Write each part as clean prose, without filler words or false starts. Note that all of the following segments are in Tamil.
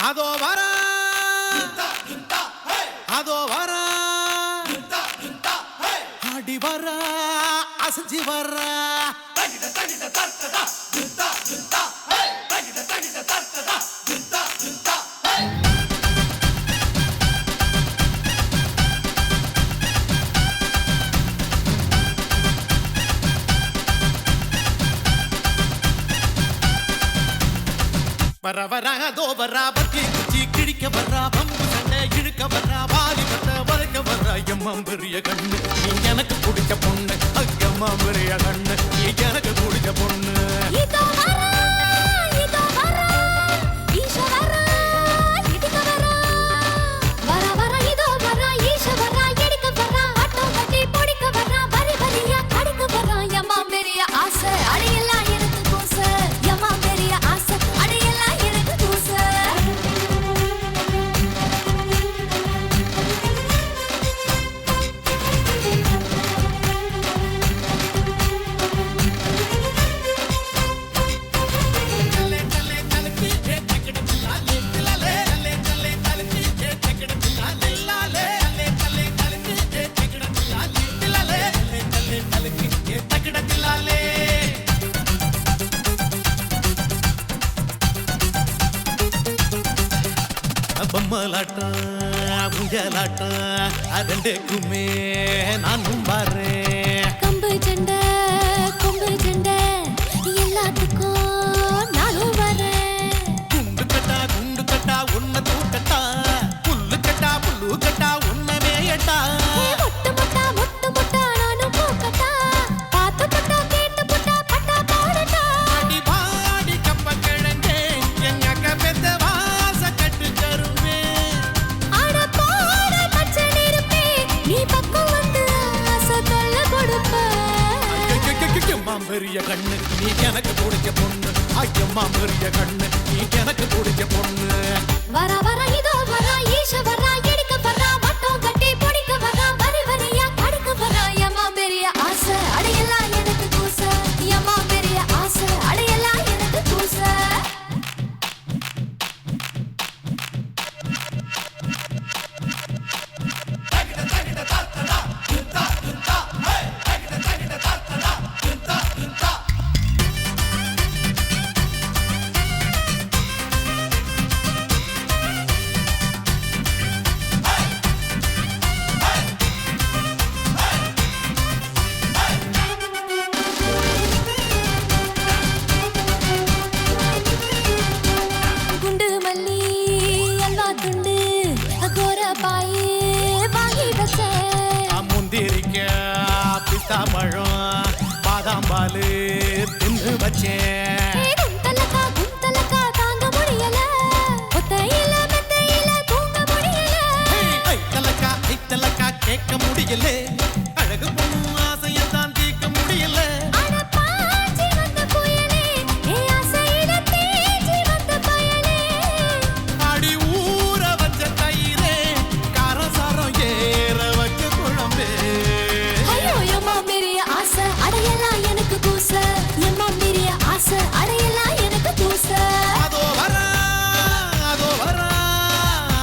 அதோ வர அதோ வர ஆடி வர அசைஞ்சு வர வர வர அதோ வரா பத்தி குச்சி கிழிக்க வரா பம்பு சண்டை இழுக்க வரா வாலி பட்ட வளைக்க வரா எம்மாம் பெரிய கண்ணு நீ எனக்கு பிடிச்ச பொண்ணு அக்கம்மா பெரிய கண்ணு நீ எனக்கு பிடிச்ச பொண்ணு பொம்மலாட்டம் ஊஞ்சலாட்டம் அதண்டேக்குமே நானும் பாறேன் கம்பு சண்டை கொம்பு சண்டை எல்லாத்துக்கும் நானும் வரேன் குண்டு கட்டா உன்னை தூக்கட்டா புல்லு கட்டா உன்னை மேயட்டா மொட்டு முட்டா நானும் போக்கட்டா பார்த்து புட்டா கேட்டு புட்டா பட்டா போடட்டா அடி பாடி கப்ப கிழங்கே எங்க அக்கா பெத்த வாச கட்டு கருவே அட போட பச்சை நெருப்பே நீ பக்கம் வந்து ஆசை தொல்லை கொடுப்ப பெரிய கண்ணு நீ எனக்கு பிடிச்ச பொண்ணு ஐயம்மா பெரிய கண்ணு நீ எனக்கு பிடிச்ச பொண்ணு வர வர இதோ வர ஈஷ வர எடுக்க வர வட்டம் கட்டி பிடிக்க வர வரி வரியா கடுக்க வர எம்மா பெரிய ஆசை அடையெல்லாம் எனக்கு கூச எம்மா பெரிய ஆசை அடையெல்லாம் எனக்கு கூச குண்டு மல்லி அல்வா துண்டு கோர பாயே வாங்கி வச்சேன் முந்திரிக்க பிஸ்தா பழம் பாதாம் பாலு தின்னு வச்சேன் குந்தலக்கா தாங்க முடியல ஒத்தையில மெத்தையில தூங்க முடியல ஐத்தலக்கா கேட்க முடியல அழகு பொண்ணு ஆசையத்தான் தீர்க்க முடியல அட பாஞ்சி வந்த புயலே ஏ ஆசையில தேஞ்சி வந்த பயலே அடி ஊற வச்ச தயிரே காரசாரம் ஏற வச்ச குழம்பே ஐயோ எம்மா பெரிய ஆசை அடையலாம் எனக்கு கூச எம்மா பெரிய ஆசை அடையலாம் எனக்கு கூச அதோ வர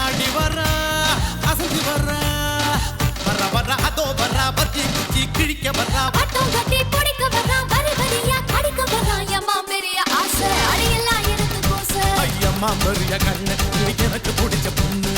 அடி வர அசைஞ்சு வர அதோ வர பத்தி குச்சி கிழிக்க வர வட்டம் கட்டி பிடிக்க வர வரி வரியா கடிக்க வர எம்மா பெரிய ஆசை அடையலாம் எனக்கு கூச ஐயம்மா பெரிய கண்ணு நீ எனக்கு பிடிச்ச பொண்ணு